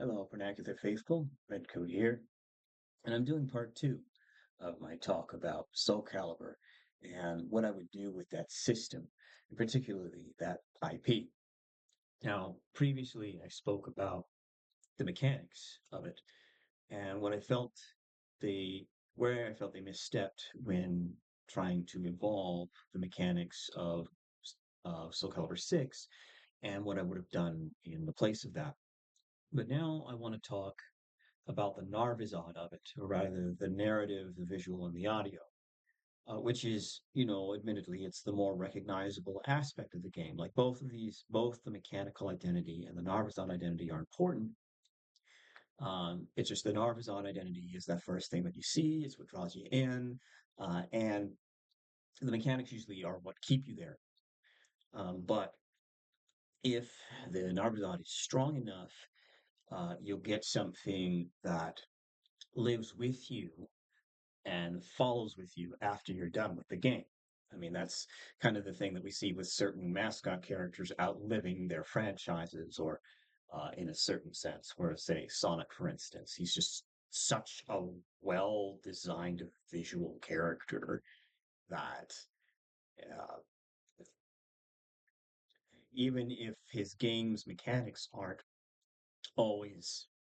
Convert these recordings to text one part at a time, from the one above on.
Hello, Vernacular Faithful. Red Coat here, and I'm doing part two of my talk about Soul Calibur and what I would do with that system, and particularly that IP. Now, previously I spoke about the mechanics of it and what I felt they where I felt they misstepped when trying to evolve the mechanics of Soul Calibur 6 and what I would have done in the place of that. But now I want to talk about the Narvisaud of it, or rather the narrative, the visual, and the audio, which is, admittedly, it's the more recognizable aspect of the game. Like both of these, both the mechanical identity and the Narvisaud identity are important. It's just the Narvisaud identity is that first thing that you see, it's what draws you in, and the mechanics usually are what keep you there. But if the Narvisaud is strong enough, you'll get something that lives with you and follows with you after you're done with the game. I mean, that's kind of the thing that we see with certain mascot characters outliving their franchises, or in a certain sense, where, say, Sonic, for instance, he's just such a well designed visual character that uh, even if his game's mechanics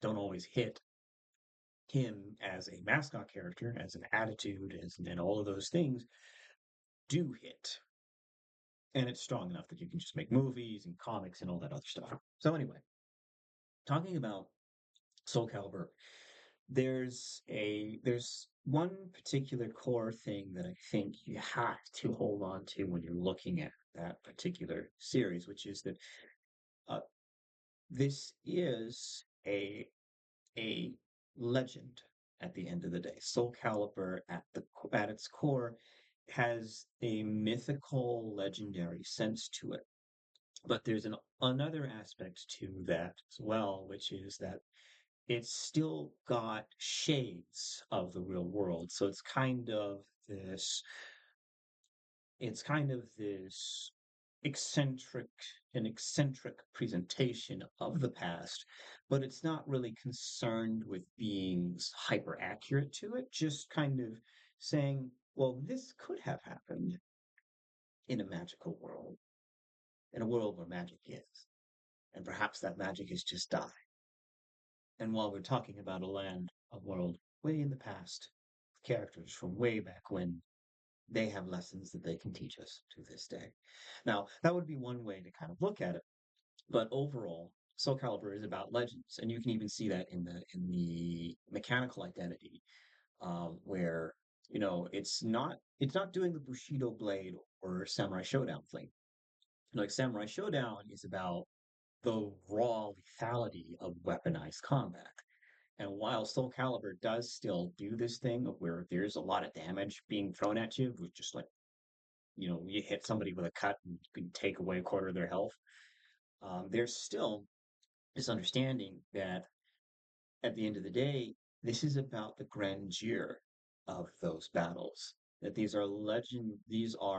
don't always hit him as a mascot character, as an attitude, and all of those things do hit, and it's strong enough that you can just make movies and comics and all that other stuff. So anyway, talking about Soul Calibur, there's one particular core thing that I think you have to hold on to when you're looking at that particular series, which is that uh, this is a legend at the end of the day. Soul Calibur at its core has a mythical, legendary sense to it. But there's another aspect to that as well, which is that it's still got shades of the real world. So this, it's kind of this eccentric, an eccentric presentation of the past, but it's not really concerned with being hyper accurate to it, just kind of saying, well, this could have happened in a magical world, in a world where magic is. And perhaps that magic has just died. And while we're talking about a world way in the past, characters from way back when, they have lessons that they can teach us to this day. Now, that would be one way to kind of look at it. But overall, Soul Calibur is about legends, and you can even see that in the mechanical identity, where it's not doing the Bushido blade or Samurai Showdown thing. Like Samurai Showdown is about the raw lethality of weaponized combat. And while Soul Calibur does still do this thing of where there's a lot of damage being thrown at you, with just like, you hit somebody with a cut and you can take away a quarter of their health, there's still this understanding that at the end of the day, this is about the grandeur of those battles. That these are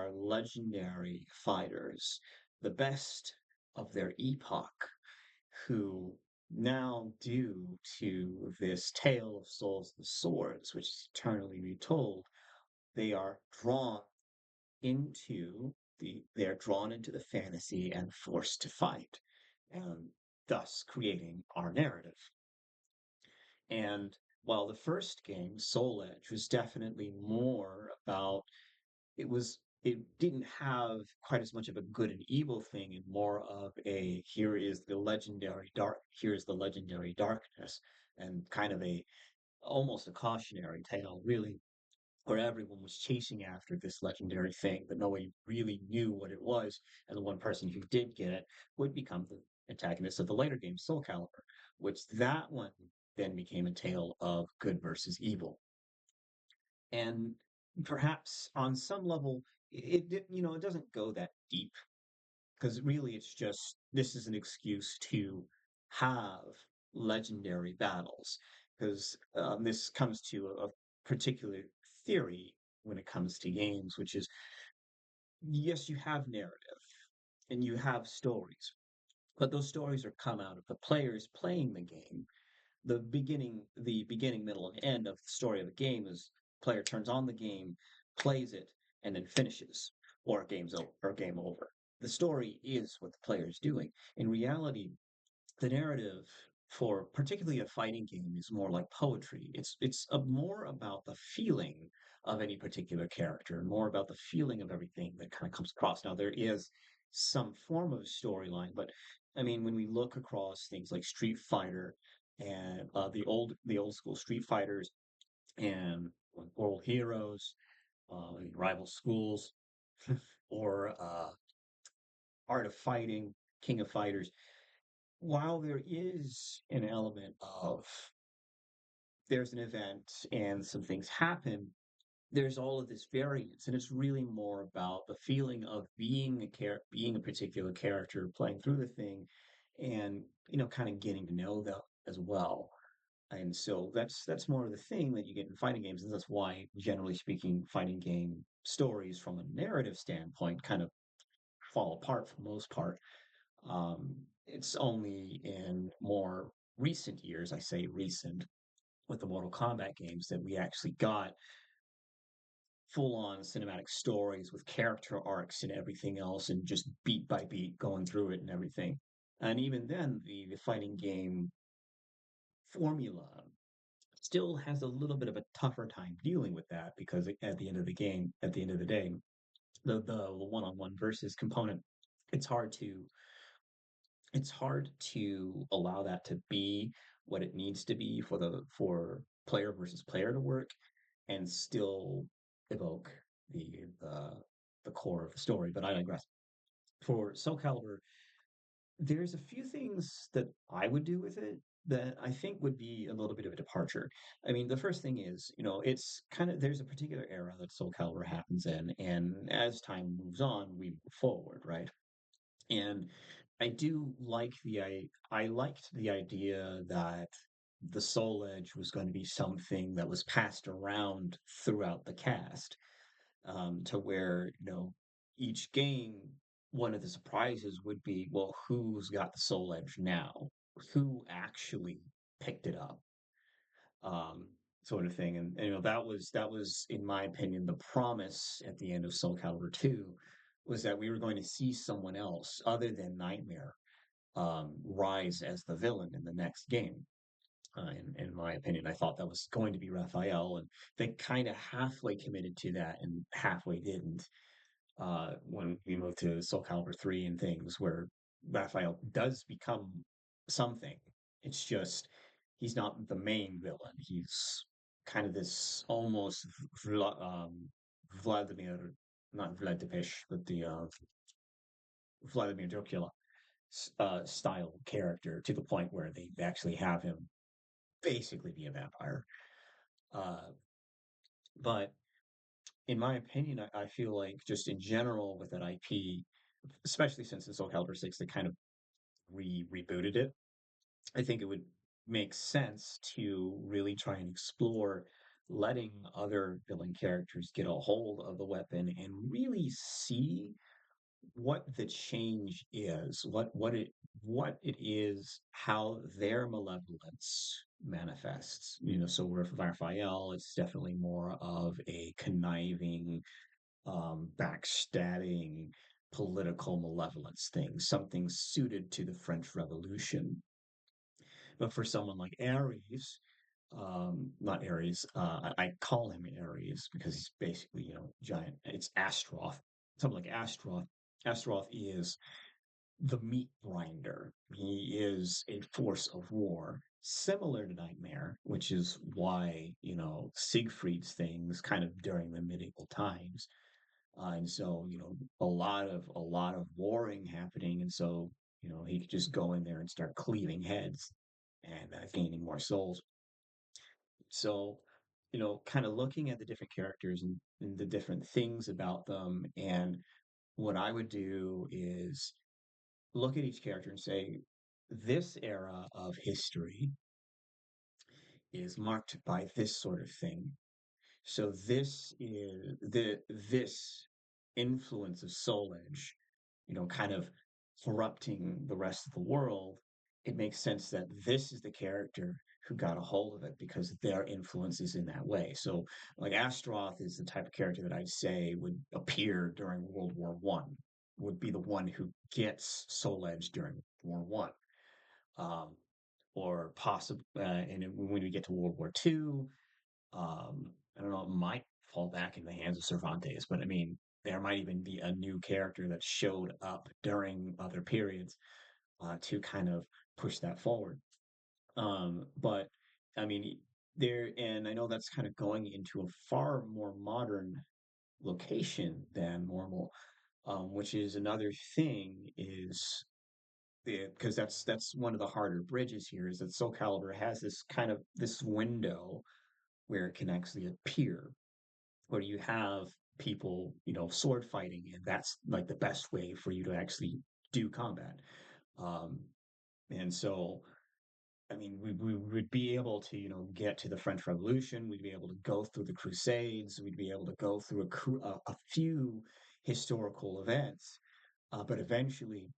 legendary fighters, the best of their epoch, who now, due to this tale of souls and swords, which is eternally retold, they are drawn into the fantasy and forced to fight, and thus creating our narrative. And while the first game, Soul Edge, was definitely more about it didn't have quite as much of a good and evil thing, and more of a here's the legendary darkness, and kind of a almost a cautionary tale, really, where everyone was chasing after this legendary thing, but nobody really knew what it was, and the one person who did get it would become the antagonist of the later game, Soul Calibur, which that one then became a tale of good versus evil. And perhaps on some level, it doesn't go that deep, because really it's just this is an excuse to have legendary battles, because this comes to a particular theory when it comes to games, which is, yes, you have narrative and you have stories, but those stories are come out of the players playing the game, the beginning, middle, and end of the story of the game is player turns on the game, plays it, and then finishes, or game's over, or game over. The story is what the player is doing. In reality, the narrative for particularly a fighting game is more like poetry. It's more about the feeling of any particular character, more about the feeling of everything that kind of comes across. Now there is some form of storyline, but I mean when we look across things like Street Fighter and the old school Street Fighters and World Heroes, Rival Schools, or Art of Fighting, King of Fighters, while there is an element of there's an event and some things happen, there's all of this variance, and it's really more about the feeling of being a particular character, playing through the thing, and kind of getting to know them as well. And so that's more of the thing that you get in fighting games, and that's why, generally speaking, fighting game stories from a narrative standpoint kind of fall apart for the most part. It's only in more recent years, I say recent, with the Mortal Kombat games that we actually got full on cinematic stories with character arcs and everything else, and just beat by beat going through it and everything. And even then, the fighting game formula still has a little bit of a tougher time dealing with that because at the end of the game, at the end of the day, the one-on-one versus component, it's hard to it's hard to allow that to be what it needs to be for player versus player to work and still evoke the the core of the story. But I digress. For Soul Calibur, there's a few things that I would do with it that I think would be a little bit of a departure. I mean, the first thing is, it's kind of there's a particular era that Soul Calibur happens in, and as time moves on, we move forward, right? And I do like I liked the idea that the Soul Edge was going to be something that was passed around throughout the cast, to where, each game, one of the surprises would be, well, who's got the Soul Edge now? Who actually picked it up? Um, sort of thing. And that was, in my opinion, the promise at the end of Soul Calibur 2 was that we were going to see someone else other than Nightmare rise as the villain in the next game. In my opinion, I thought that was going to be Raphael, and they kind of halfway committed to that and halfway didn't. When we moved to Soul Calibur 3 and things, where Raphael does become something, it's just he's not the main villain. He's kind of this almost Vladimir, not Vladimir, but the Vladimir Dracula style character, to the point where they actually have him basically be a vampire. Uh, but in my opinion, I feel like just in general with that IP, especially since in Soul Calibur 6 they kind of rebooted it, I think it would make sense to really try and explore letting other villain characters get a hold of the weapon and really see what the change is, what it is, how their malevolence manifests. So with Raphael, it's definitely more of a conniving, backstabbing, political malevolence thing, something suited to the French Revolution. But for someone like Ares, not Ares, I call him Ares because he's basically, giant. It's Astroth. Something like Astroth. Astroth is the meat grinder. He is a force of war, similar to Nightmare, which is why, Siegfried's things kind of during the medieval times. And so, a lot of warring happening, and so, he could just go in there and start cleaving heads and gaining more souls. So, kind of looking at the different characters and the different things about them, and what I would do is look at each character and say, this era of history is marked by this sort of thing. So this influence of Soul Edge, kind of corrupting the rest of the world. it makes sense that this is the character who got a hold of it because their influence is in that way. So, like Astaroth is the type of character that I'd say would appear during World War One, would be the one who gets Soul Edge during World War One, or possibly, and when we get to World War Two, I don't know, it might fall back in the hands of Cervantes, but I mean, there might even be a new character that showed up during other periods to kind of push that forward. But I mean, and I know that's kind of going into a far more modern location than normal, which is another thing is because that's one of the harder bridges here is that Soul Calibur has this kind of this window where it can actually appear, where you have people, sword fighting, and that's like the best way for you to actually do combat. Um, and so I mean, we would be able to, get to the French Revolution. We'd be able to go through the Crusades. We'd be able to go through a few historical events. But eventually,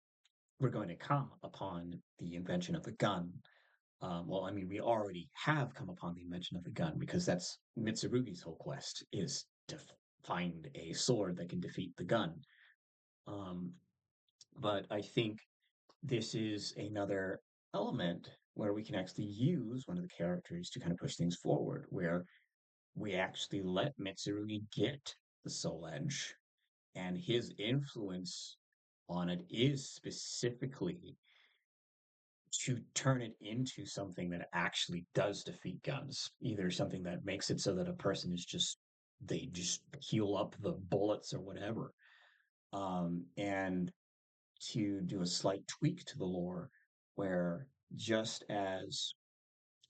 we're going to come upon the invention of the gun. Well, I mean, we already have come upon the invention of the gun because that's Mitsurugi's whole quest is to find a sword that can defeat the gun. Um, but I think this is another element where we can actually use one of the characters to kind of push things forward, where we actually let Mitsurugi get the Soul Edge, and his influence on it is specifically to turn it into something that actually does defeat guns, either something that makes it so that a person is just they just heal up the bullets or whatever. And to do a slight tweak to the lore where just as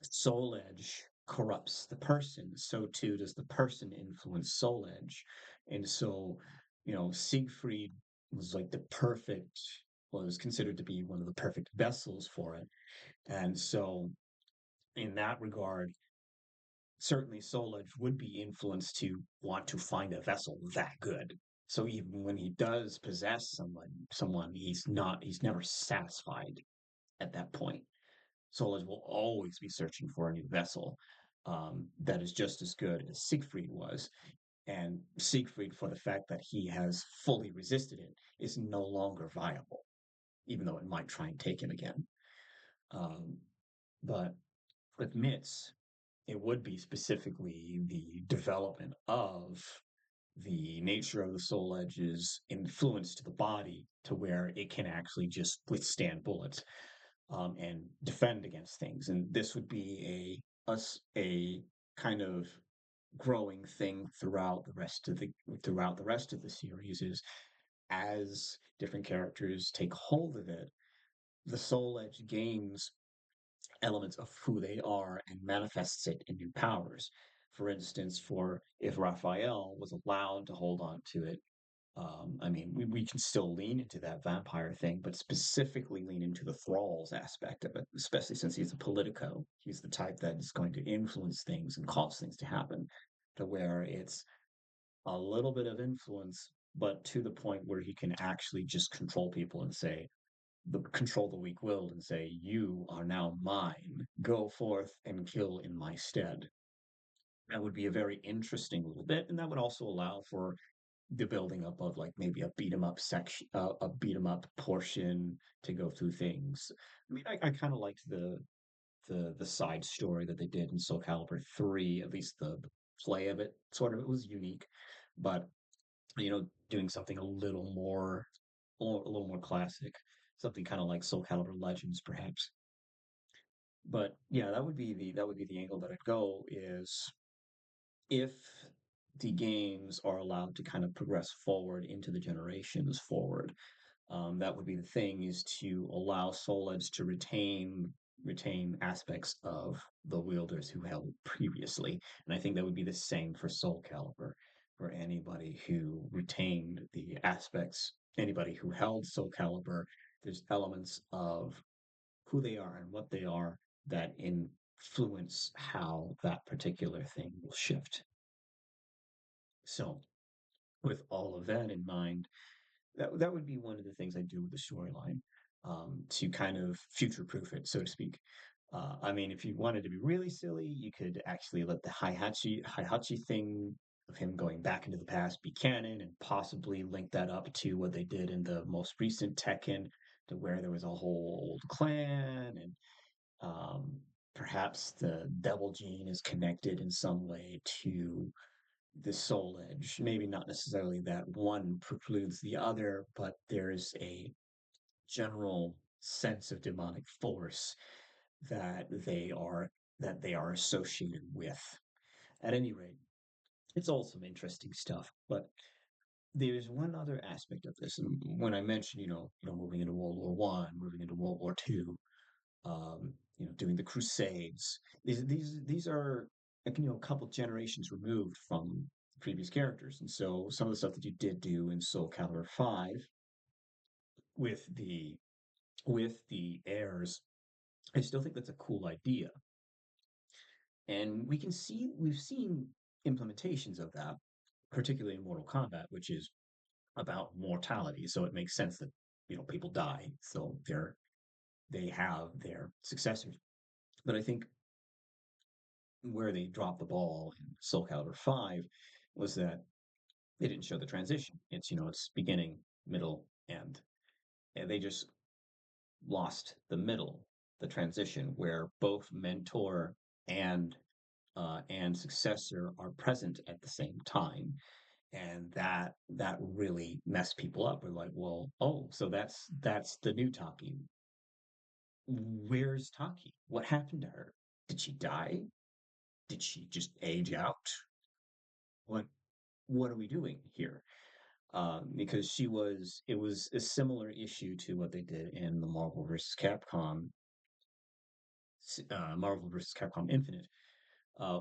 Soul Edge corrupts the person, so too does the person influence Soul Edge. And so, Siegfried was like the perfect, was considered to be one of the perfect vessels for it. And so, in that regard, certainly Soul Edge would be influenced to want to find a vessel that good. So even when he does possess someone, he's never satisfied at that point. Soul Edge will always be searching for a new vessel that is just as good as Siegfried was. And Siegfried, for the fact that he has fully resisted it, is no longer viable, even though it might try and take him again. Um, but with Mitz, it would be specifically the development of the nature of the Soul Edge's influence to the body to where it can actually just withstand bullets and defend against things. And this would be a kind of growing thing throughout the rest of the series is as different characters take hold of it, the Soul Edge gains elements of who they are and manifests it in new powers. For instance, for if Raphael was allowed to hold on to it, I mean, we can still lean into that vampire thing, but specifically lean into the thralls aspect of it, especially since he's a politico. He's the type that is going to influence things and cause things to happen to where it's a little bit of influence, but to the point where he can actually just control people and say, control the weak-willed and say, "You are now mine. Go forth and kill in my stead." That would be a very interesting little bit, and that would also allow for the building up of like maybe a beat 'em up section, a beat 'em up portion to go through things. I mean, I kind of liked the side story that they did in Soul Calibur 3, at least the play of it. Sort of, it was unique, but doing something a little more classic, something kind of like Soul Calibur Legends, perhaps. But yeah, that would be the angle that I'd go is if the games are allowed to kind of progress forward into the generations forward, that would be the thing is to allow Soul Edge to retain aspects of the wielders who held previously. And I think that would be the same for Soul Calibur, for anybody who retained the aspects, anybody who held Soul Calibur, there's elements of who they are and what they are that influence how that particular thing will shift. So, with all of that in mind, that would be one of the things I do with the storyline. to kind of future-proof it, so to speak. I mean, if you wanted to be really silly, you could actually let the Heihachi thing of him going back into the past be canon and possibly link that up to what they did in the most recent Tekken, to where there was a whole old clan and um, perhaps the Devil Gene is connected in some way to the Soul Edge. Maybe not necessarily that one precludes the other, but there's a general sense of demonic force that they are associated with. At any rate, it's all some interesting stuff. But there's one other aspect of this, and when I mentioned, moving into World War One, moving into World War Two, doing the Crusades. These are like, a couple generations removed from previous characters, and so some of the stuff that you did do in Soul Calibur 5 with the heirs, I still think that's a cool idea, and we've seen implementations of that, particularly in Mortal Kombat, which is about mortality. So it makes sense that people die, so they have their successors. But I think where they dropped the ball in Soul Calibur 5 was that they didn't show the transition. It's beginning, middle, end. And they just lost the middle, the transition where both mentor and and successor are present at the same time. And that really messed people up. We're like, well, oh, so that's the new Taki. Where's Taki? What happened to her? Did she die? Did she just age out? What what are we doing here? Because it was a similar issue to what they did in the Marvel versus Capcom Infinite,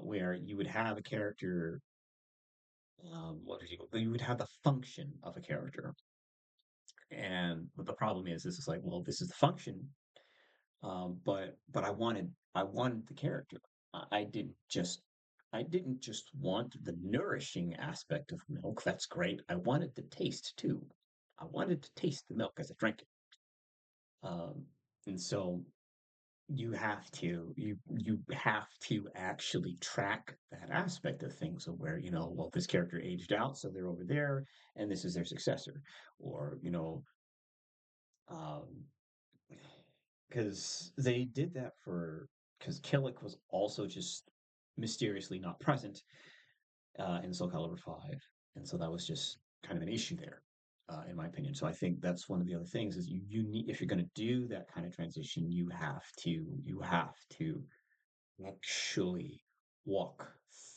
where you would have a character, you would have the function of a character, and but the problem is, this is like, well, this is the function, but I wanted the character. I didn't just want the nourishing aspect of milk. That's great. I wanted the taste too. I wanted to taste the milk as I drank it. Um, and so you have to actually track that aspect of things, of where, well, this character aged out, so they're over there, and this is their successor, or um, because they did that for because Killick was also just mysteriously not present in Soul Calibur 5, and so that was just kind of an issue there, in my opinion. So I think that's one of the other things is you need, if you're going to do that kind of transition, you have to actually walk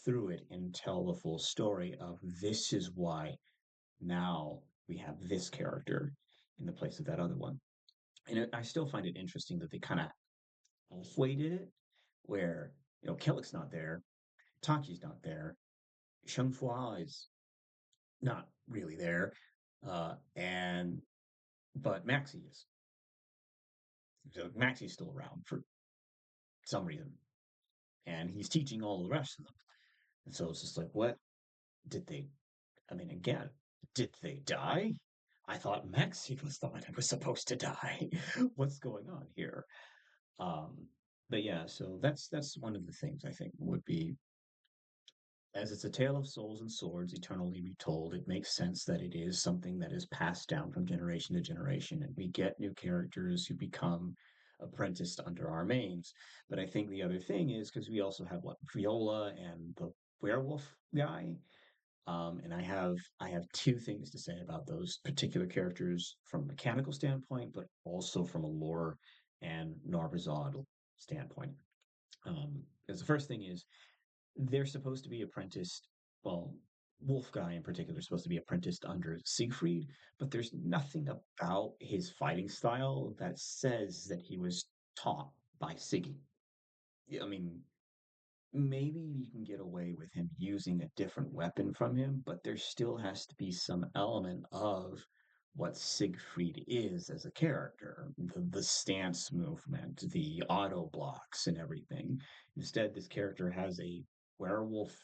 through it and tell the full story of, this is why now we have this character in the place of that other one. And I still find it interesting that they kind of halfway did it, where Killick's not there, Taki's not there, Sheng Fua is not really there, and but Maxi is. So Maxi's still around for some reason, and he's teaching all the rest of them. And so it's just like, what did they? I mean, again, did they die? I thought Maxi was the one who was supposed to die. What's going on here? Um, but yeah, so that's one of the things I think would be, as it's a tale of souls and swords, eternally retold, it makes sense that it is something that is passed down from generation to generation, and we get new characters who become apprenticed under our mains. But I think the other thing is, because we also have what, Viola and the werewolf guy, and I have two things to say about those particular characters from a mechanical standpoint, but also from a lore and Narvisaud standpoint. Because the first thing is, they're supposed to be apprenticed. Well, Wolf guy in particular is supposed to be apprenticed under Siegfried, but there's nothing about his fighting style that says that he was taught by Siggy. Yeah, I mean, maybe you can get away with him using a different weapon from him, but there still has to be some element of what Siegfried is as a character, the stance movement, the auto blocks, and everything. Instead, this character has a werewolf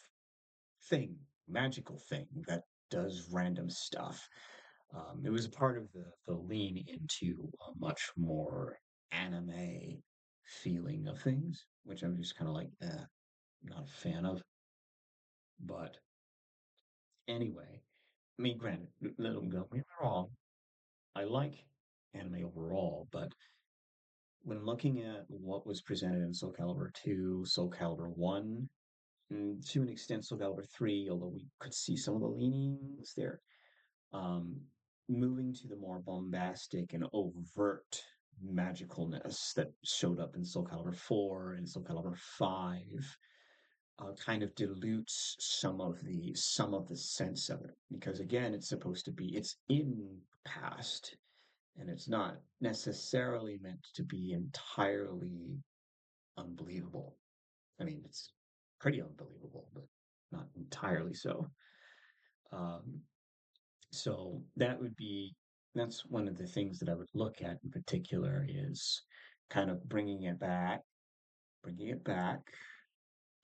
thing, magical thing that does random stuff. It was part of the lean into a much more anime feeling of things, which I'm just kind of like, not a fan of. But anyway, I mean, granted, don't get me wrong, I like anime overall, but when looking at what was presented in Soul Calibur 2, Soul Calibur 1, to an extent, Soul Calibur 3, although we could see some of the leanings there, um, moving to the more bombastic and overt magicalness that showed up in Soul Calibur 4 and Soul Calibur 5 kind of dilutes some of the sense of it because again it's supposed to be it's in the past and it's not necessarily meant to be entirely unbelievable. I mean, it's pretty unbelievable, but not entirely so. Um, so that's one of the things that I would look at in particular is kind of bringing it back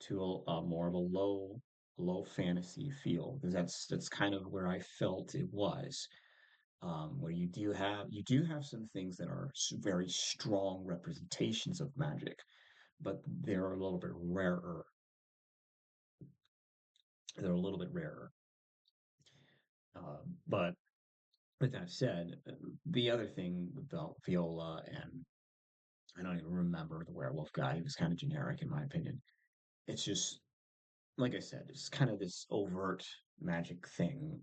to a more of a low fantasy feel because that's kind of where I felt it was. Where you do have some things that are very strong representations of magic, but they're a little bit rarer. They're a little bit rarer. But with that said, the other thing about Viola and I don't even remember the werewolf guy. He was kind of generic in my opinion. It's just like I said, it's kind of this overt magic thing.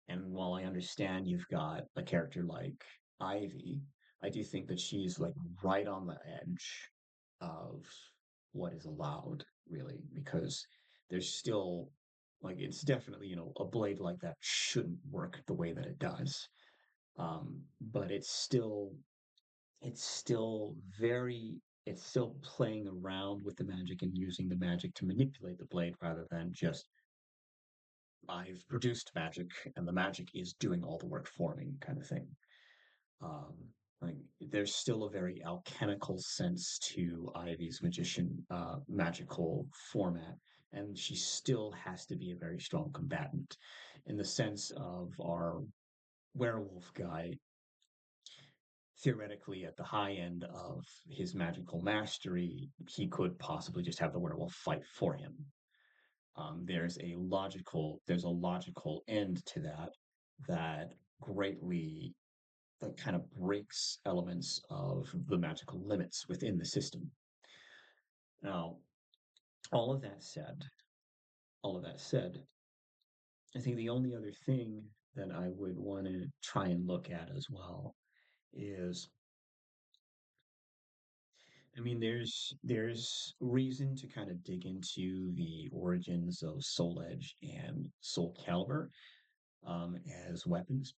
And while I understand you've got a character like Ivy, I do think that she's like right on the edge of what is allowed, really, because there's still like it's definitely, a blade like that shouldn't work the way that it does. But it's still playing around with the magic and using the magic to manipulate the blade rather than just I've produced magic and the magic is doing all the work for me kind of thing. Um, like there's still a very alchemical sense to Ivy's magical format, and she still has to be a very strong combatant in the sense of our werewolf guy theoretically at the high end of his magical mastery, he could possibly just have the werewolf fight for him. There's a logical end to that greatly that kind of breaks elements of the magical limits within the system. Now, all of that said, all of that said, I think the only other thing that I would want to try and look at as well is I mean, there's reason to kind of dig into the origins of Soul Edge and Soul Calibur as weapons.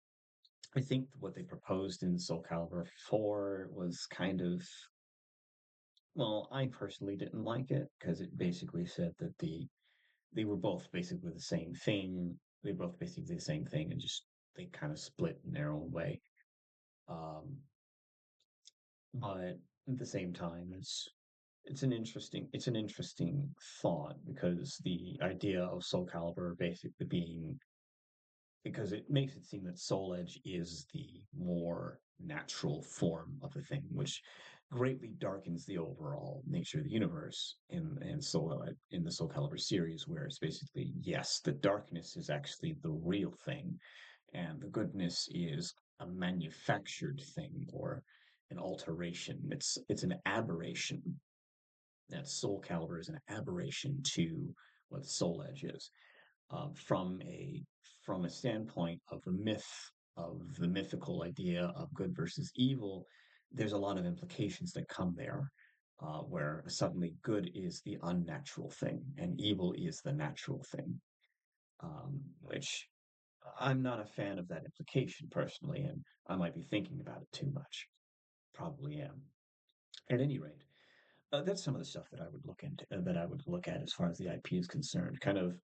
I think what they proposed in Soul Calibur 4 was kind of well, I personally didn't like it because it basically said that they were both basically the same thing. They were both basically the same thing and just they kind of split in their own way. Um, but at the same time, it's an interesting thought because the idea of Soul Calibur basically being because it makes it seem that Soul Edge is the more natural form of the thing, which greatly darkens the overall nature of the universe in the Soul Calibur series, where it's basically yes, the darkness is actually the real thing, and the goodness is a manufactured thing or an alteration. It's an aberration. That Soul Calibur is an aberration to what Soul Edge is from a standpoint of the mythical idea of good versus evil, there's a lot of implications that come there, where suddenly good is the unnatural thing and evil is the natural thing, which I'm not a fan of that implication personally, and I might be thinking about it too much. Probably am. At any rate, that's some of the stuff that I would look into, that I would look at as far as the IP is concerned. Kind of,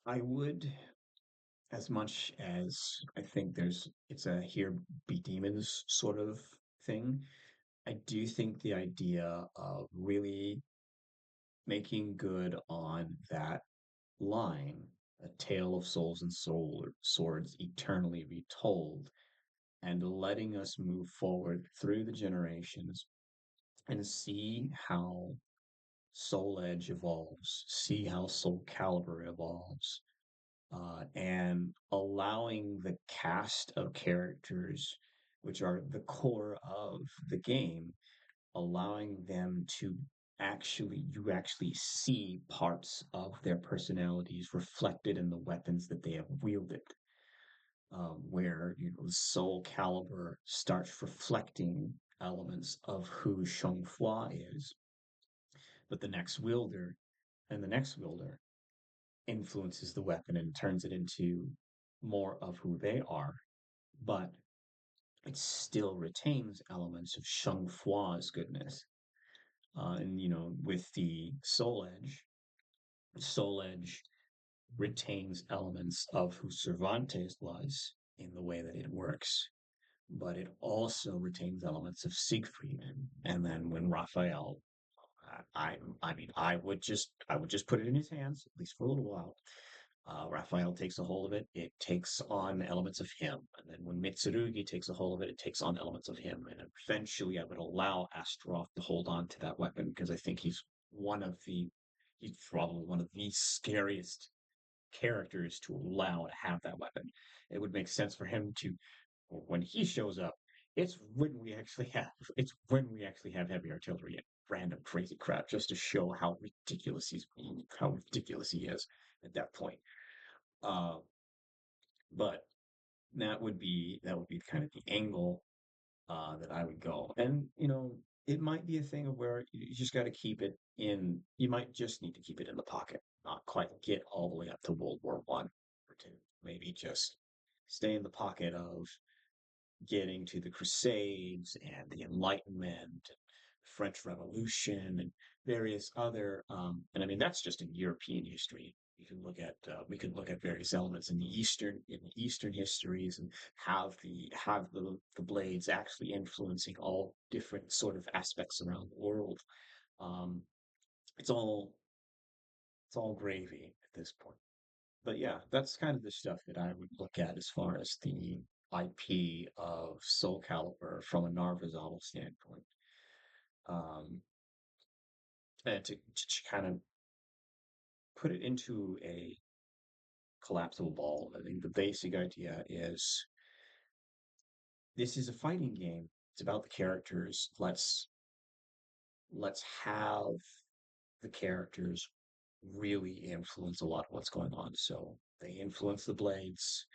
I would as much as I think it's a here be demons sort of thing. I do think the idea of really making good on that line a tale of souls and swords eternally retold, and letting us move forward through the generations and see how Soul Edge evolves, see how Soul Calibur evolves, and allowing the cast of characters, which are the core of the game, allowing them to you actually see parts of their personalities reflected in the weapons that they have wielded. Where Soul Calibur starts reflecting elements of who Shang is, but the next wielder influences the weapon and turns it into more of who they are, but it still retains elements of Shang Fua's goodness. And with the Soul Edge retains elements of who Cervantes was in the way that it works, but it also retains elements of Siegfried. And then when Raphael, I mean, I would just put it in his hands at least for a little while. Raphael takes a hold of it, it takes on elements of him. And then when Mitsurugi takes a hold of it, it takes on elements of him. And eventually I would allow Astaroth to hold on to that weapon because I think he's probably one of the scariest characters to allow to have that weapon. It would make sense for him to, when he shows up, it's when we actually have heavy artillery and random crazy crap just to show how ridiculous he is at that point. Uh, but that would be kind of the angle that I would go. And it might be a thing of where you just got to keep it in. You might just need to keep it in the pocket, not quite get all the way up to World War One or two. Maybe just stay in the pocket of getting to the Crusades and the Enlightenment, French Revolution, and various other. And I mean that's just in European history. We can look at various elements in the Eastern histories and have the blades actually influencing all different sort of aspects around the world. Um, it's all it's all gravy at this point. But yeah, that's kind of the stuff that I would look at as far as the IP of Soul Calibur from a Narvisaud standpoint. Um, and to kind of put it into a collapsible ball, I think the basic idea is this is a fighting game. It's about the characters. Let's have the characters really influence a lot of what's going on. So they influence the blades.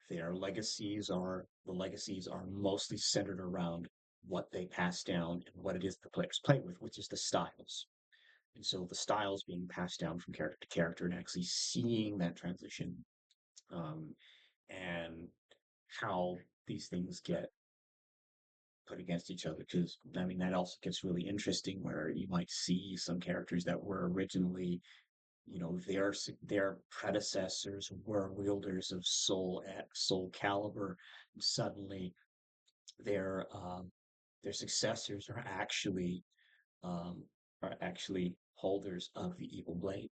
The legacies are mostly centered around what they pass down and what it is the players play with, which is the styles. And so the styles being passed down from character to character and actually seeing that transition, um, and how these things get put against each other. Because I mean, that also gets really interesting where you might see some characters that were originally, their predecessors were wielders of Soul Calibur, and suddenly their um, their successors um, are actually holders of the evil blade.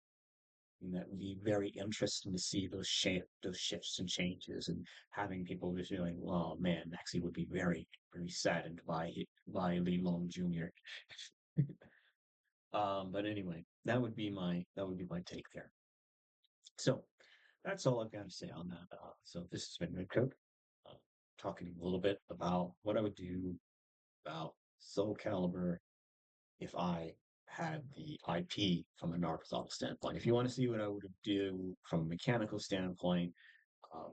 And that would be very interesting to see those shifts and changes, and having people just feeling, "Oh man, Maxie would be very, very saddened by Lee Long Jr." But anyway, that would be my take there. So that's all I've got to say on that. So this has been Redcoat, uh, talking a little bit about what I would do about Soul Calibur if I had the IP from a narcosol standpoint. If you want to see what I would do from a mechanical standpoint,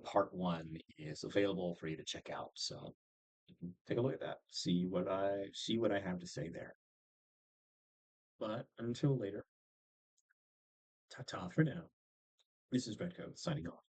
part one is available for you to check out. So you can take a look at that, see what I have to say there. But until later, ta ta for now. This is Redcoat signing off.